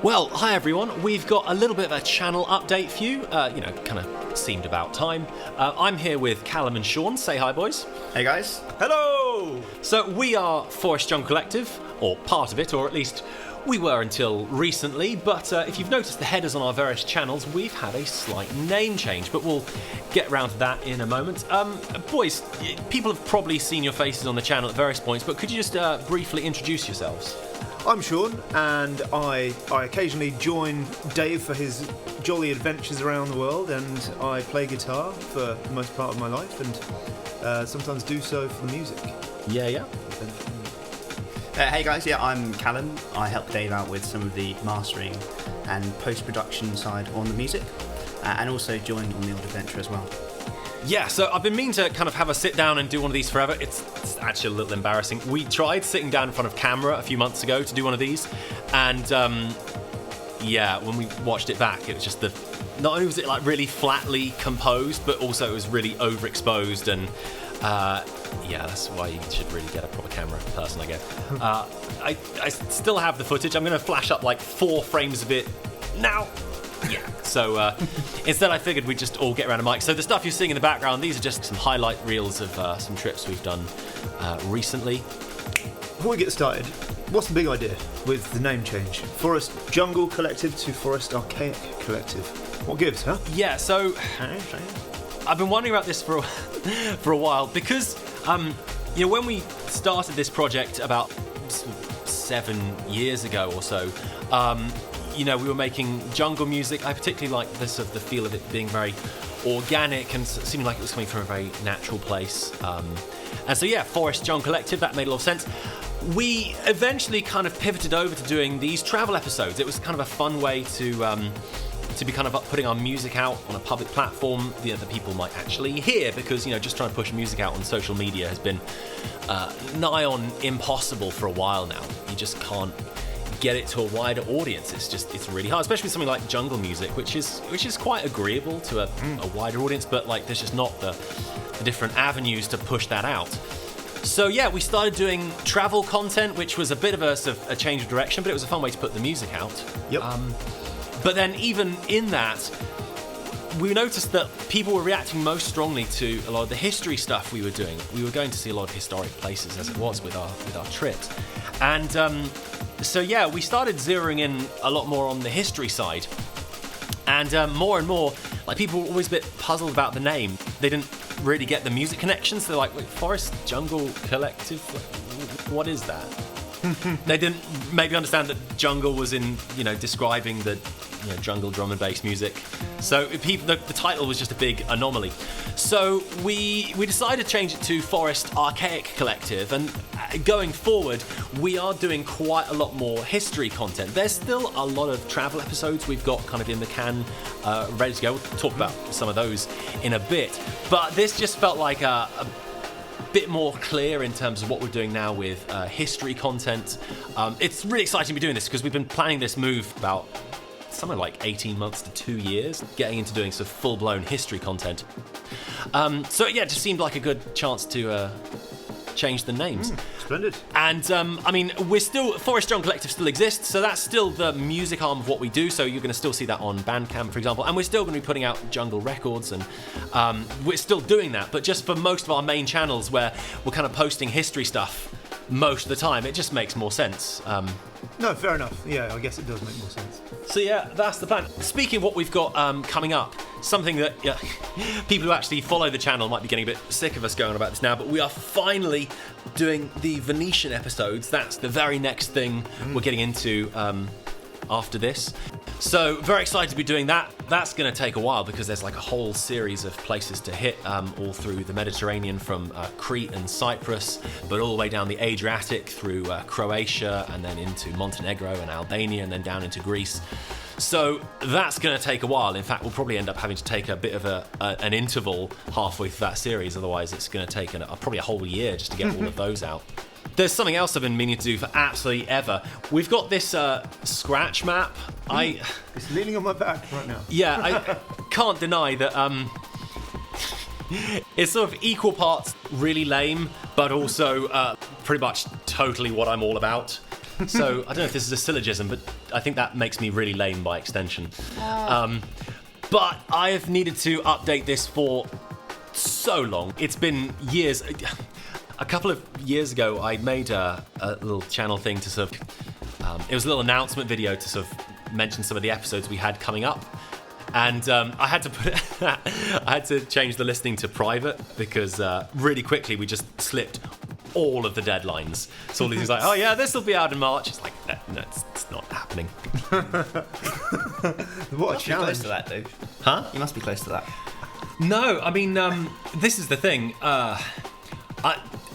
Well, hi everyone. We've got a little bit of a channel update for you. Kind of seemed about time. I'm here with Callum and Sean. Say hi, boys. Hey guys. Hello! So we are Forest Jungle Collective, or part of it, or at least we were until recently. But if you've noticed the headers on our various channels, we've had a slight name change. But we'll get around to that in a moment. Boys, people have probably seen your faces on the channel at various points, but could you just briefly introduce yourselves? I'm Sean, and I occasionally join Dave for his jolly adventures around the world, and I play guitar for the most part of my life, and sometimes do so for the music. Yeah. Hey guys, I'm Callum. I help Dave out with some of the mastering and post-production side on the music, and also join on the odd adventure as well. Yeah, so I've been meaning to kind of have a sit down and do one of these forever. It's actually a little embarrassing. We tried sitting down in front of camera a few months ago to do one of these, and when we watched it back, it was just not only was it like really flatly composed, but also it was really overexposed, and that's why you should really get a proper camera person, I guess. I still have the footage. I'm going to flash up like 4 frames of it now. Yeah, so instead I figured we'd just all get around a mic. So the stuff you're seeing in the background, these are just some highlight reels of some trips we've done recently. Before we get started, what's the big idea with the name change? Forest Jungle Collective to Forest Archaic Collective. What gives, huh? Yeah, so I've been wondering about this for a while because, when we started this project about 7 years ago or so, we were making jungle music. I particularly like the feel of it being very organic and seeming like it was coming from a very natural place. And so, Forest Jungle Collective, that made a lot of sense. We eventually kind of pivoted over to doing these travel episodes. It was kind of a fun way to be kind of putting our music out on a public platform that people might actually hear, because, just trying to push music out on social media has been nigh on impossible for a while now. You just can't get it to a wider audience. It's really hard, especially with something like jungle music, which is quite agreeable to a wider audience, but like there's just not the different avenues to push that out. So we started doing travel content, which was a bit of a change of direction, but it was a fun way to put the music out. Yep. But then even in that, we noticed that people were reacting most strongly to a lot of the history stuff we were doing. We were going to see a lot of historic places, as it was with our trips, and we started zeroing in a lot more on the history side, and more and more, like, people were always a bit puzzled about the name. They didn't really get the music connections. They're like, wait, Forest Jungle Collective, what is that? They didn't maybe understand that jungle was in, describing the jungle drum and bass music. So the title was just a big anomaly. So we decided to change it to Forest Archaic Collective, and going forward, we are doing quite a lot more history content. There's still a lot of travel episodes we've got kind of in the can, ready to go. We'll talk about some of those in a bit. But this just felt like a bit more clear in terms of what we're doing now with history content. It's really exciting to be doing this because we've been planning this move about something like 18 months to 2 years, getting into doing some full-blown history content. It just seemed like a good chance to change the names. Splendid. And we're still, Forest Jungle Collective still exists, so that's still the music arm of what we do. So you're going to still see that on Bandcamp, for example, and we're still going to be putting out jungle records, and we're still doing that. But just for most of our main channels, where we're kind of posting history stuff most of the time, it just makes more sense. No, fair enough. Yeah, I guess it does make more sense. So that's the plan. Speaking of what we've got coming up, something that people who actually follow the channel might be getting a bit sick of us going on about this now, but we are finally doing the Venetian episodes. That's the very next thing we're getting into after this. So very excited to be doing that. That's going to take a while because there's like a whole series of places to hit all through the Mediterranean, from Crete and Cyprus, but all the way down the Adriatic through Croatia, and then into Montenegro and Albania, and then down into Greece. So that's going to take a while. In fact, we'll probably end up having to take a bit of an interval halfway through that series. Otherwise, it's going to take probably a whole year just to get all of those out. There's something else I've been meaning to do for absolutely ever. We've got this scratch map. It's leaning on my back right now. Yeah, I can't deny that it's sort of equal parts really lame, but also pretty much totally what I'm all about. So I don't know if this is a syllogism, but I think that makes me really lame by extension. But I have needed to update this for so long. It's been years. A couple of years ago, I made a little channel thing to sort of... it was a little announcement video to sort of mention some of the episodes we had coming up. And I had to I had to change the listing to private because really quickly we just slipped all of the deadlines. So all these things like, oh yeah, this will be out in March. It's like, no, it's not happening. What a Close challenge. to that, dude. Huh? You must be close to that. No, I mean, this is the thing.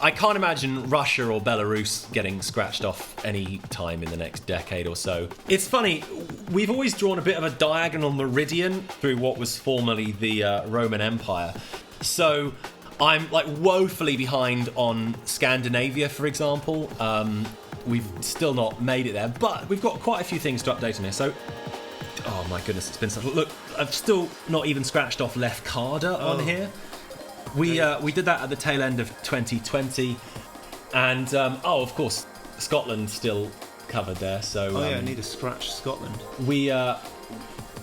I can't imagine Russia or Belarus getting scratched off any time in the next decade or so. It's funny, we've always drawn a bit of a diagonal meridian through what was formerly the Roman Empire. So I'm like woefully behind on Scandinavia, for example. We've still not made it there, but we've got quite a few things to update on here. So, oh my goodness, it's been such... Look, I've still not even scratched off Lefkada on here. We did that at the tail end of 2020, and of course, Scotland still covered there. So I need to scratch Scotland.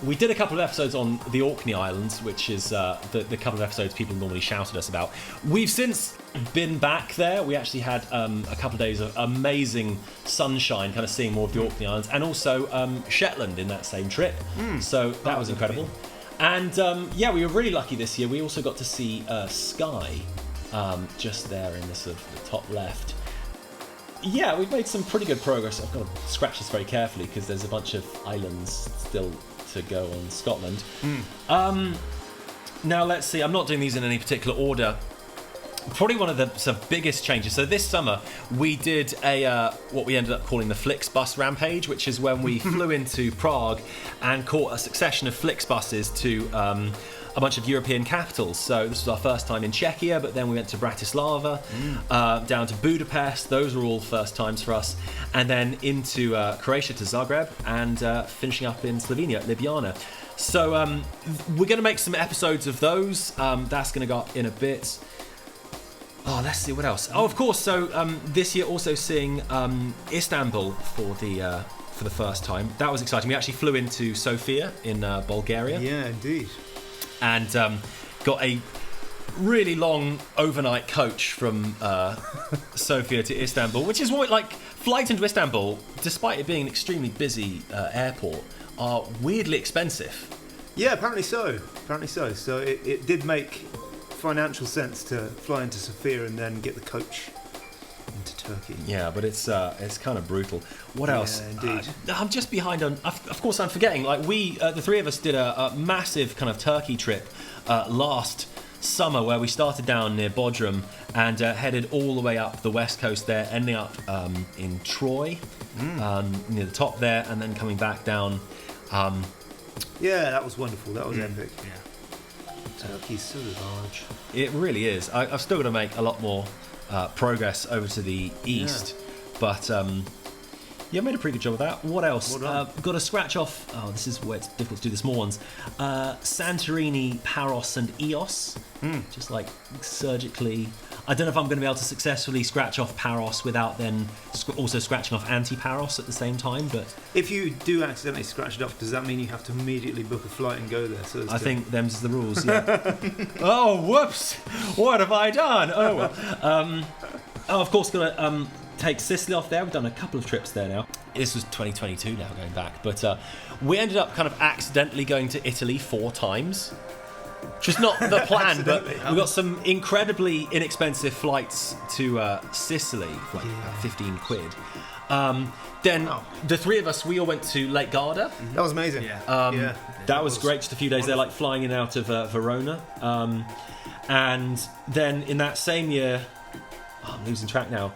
We did a couple of episodes on the Orkney Islands, which is the couple of episodes people normally shout at us about. We've since been back there. We actually had a couple of days of amazing sunshine, kind of seeing more of the Orkney Islands, and also Shetland in that same trip. So that was incredible. And we were really lucky this year. We also got to see Skye, just there in the sort of the top left. Yeah, we've made some pretty good progress. I've got to scratch this very carefully because there's a bunch of islands still to go on Scotland. Now let's see. I'm not doing these in any particular order. Probably one of the sort of biggest changes. So this summer we did a what we ended up calling the Flixbus Rampage, which is when we flew into Prague and caught a succession of Flixbuses to a bunch of European capitals. So this was our first time in Czechia, but then we went to Bratislava, down to Budapest. Those were all first times for us. And then into Croatia to Zagreb, and finishing up in Slovenia at Ljubljana. So we're going to make some episodes of those. That's going to go up in a bit. Oh, let's see what else. Oh, of course. So this year also seeing Istanbul for the first time. That was exciting. We actually flew into Sofia in Bulgaria. Yeah, indeed. And got a really long overnight coach from Sofia to Istanbul, which is what, like, flights into Istanbul, despite it being an extremely busy airport, are weirdly expensive. Yeah, apparently so. So it did make financial sense to fly into Sofia and then get the coach into Turkey. Yeah, but it's kind of brutal. What else? Yeah, indeed. I'm just behind on... Of course, I'm forgetting. Like, we, the three of us, did a massive kind of Turkey trip last summer where we started down near Bodrum and headed all the way up the west coast there, ending up in Troy, near the top there, and then coming back down. Yeah, that was wonderful. That was epic. Yeah. Turkey's so large. It really is. I've still got to make a lot more progress over to the east, but yeah, made a pretty good job of that. What else? Got to scratch off. Oh, this is where it's difficult to do the small ones. Santorini, Paros, and Eos. Just like surgically. I don't know if I'm going to be able to successfully scratch off Paros without then also scratching off anti-Paros at the same time. But if you do accidentally scratch it off, does that mean you have to immediately book a flight and go there? So I think them's the rules. Yeah. Oh, whoops! What have I done? Oh well. Of course, got to take Sicily off there. We've done a couple of trips there now. This was 2022 now, going back, but we ended up kind of accidentally going to Italy 4 times. Which was not the plan, but we got some incredibly inexpensive flights to Sicily, for like 15 quid. Then the three of us, we all went to Lake Garda. That was amazing. That was great, just a few days there, like flying in and out of Verona. And then in that same year, I'm losing track now.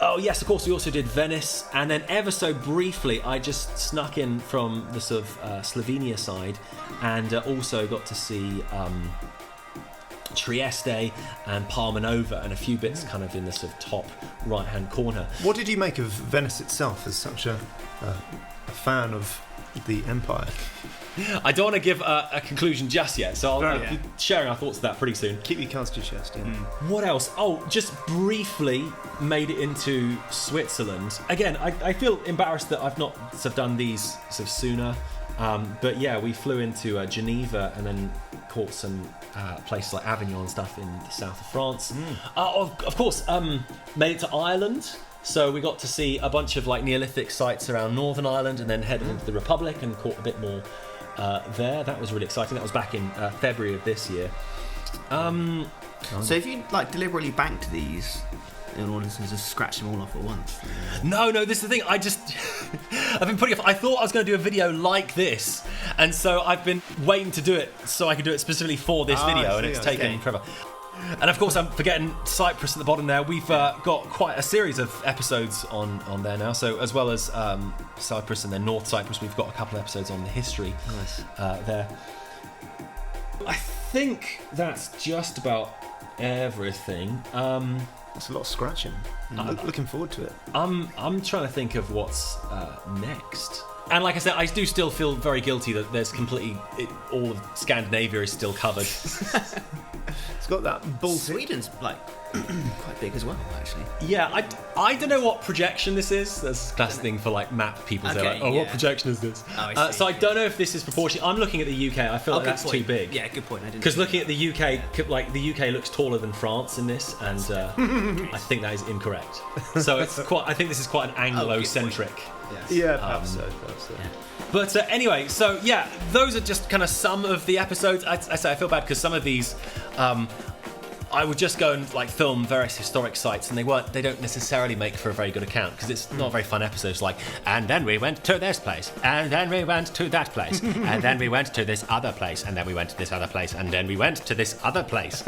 Oh yes, of course, we also did Venice, and then ever so briefly I just snuck in from the sort of Slovenia side, and also got to see Trieste and Palma Nova and a few bits kind of in the sort of top right hand corner. What did you make of Venice itself as such a fan of the empire? I don't want to give a conclusion just yet, so I'll Yeah. be sharing our thoughts of that pretty soon. Keep your cards to your chest. Yeah. What else? Oh, just briefly made it into Switzerland. Again, I feel embarrassed that I've not sort of done these sort of sooner. But yeah, we flew into Geneva and then caught some places like Avignon and stuff in the south of France. Of course, made it to Ireland. So we got to see a bunch of like Neolithic sites around Northern Ireland and then headed into the Republic and caught a bit more there. That was really exciting. That was back in February of this year. So if you like deliberately banked these in order to just scratch them all off at once? No, this is the thing. I've been putting off. I thought I was going to do a video like this, and so I've been waiting to do it so I could do it specifically for this video, and it's taken forever. And of course, I'm forgetting Cyprus at the bottom there. We've got quite a series of episodes on there now. So as well as Cyprus and then North Cyprus, we've got a couple of episodes on the history there. I think that's just about everything. It's a lot of scratching. Looking forward to it. I'm trying to think of what's next. And like I said, I do still feel very guilty that there's all of Scandinavia is still covered. It's got that Baltic. Sweden's like quite big as well, actually. Yeah, I don't know what projection this is. That's a classic thing for like map people. Okay, They're like, what projection is this? Oh, I see. So I don't know if this is proportionate. I'm looking at the UK. I feel like that's too big. Yeah, good point. I didn't. Because looking at the UK, like the UK looks taller than France in this, and I think that is incorrect. So it's quite. I think this is quite an Anglo-centric. Yeah, perhaps so. Yeah. But anyway, so yeah, those are just kind of some of the episodes. I say I feel bad because some of these, I would just go and like film various historic sites, and they don't necessarily make for a very good account because it's not a very fun episode. It's like, and then we went to this place, and then we went to that place, and then we went to this other place, and then we went to this other place, and then we went to this other place.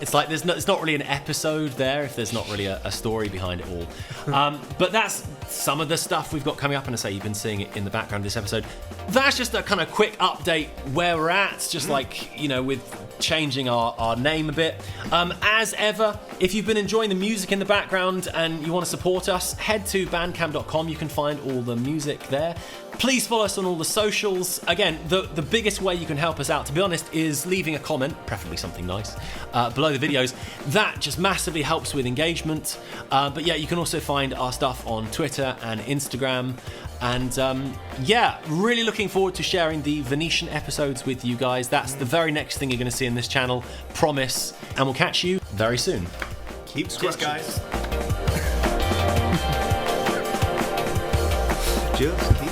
It's like it's not really an episode there if there's not really a story behind it all. But that's some of the stuff we've got coming up, and I say you've been seeing it in the background of this episode. That's just a kind of quick update where we're at, just like, with changing our name a bit. As ever, if you've been enjoying the music in the background and you want to support us, head to bandcamp.com. You can find all the music there. Please follow us on all the socials. Again, the biggest way you can help us out, to be honest, is leaving a comment, preferably something nice, below the videos. That just massively helps with engagement. But yeah, you can also find our stuff on Twitter and Instagram. And really looking forward to sharing the Venetian episodes with you guys. That's the very next thing you're going to see in this channel, promise. And we'll catch you very soon. Keep Cheers, scratching. guys. Just keep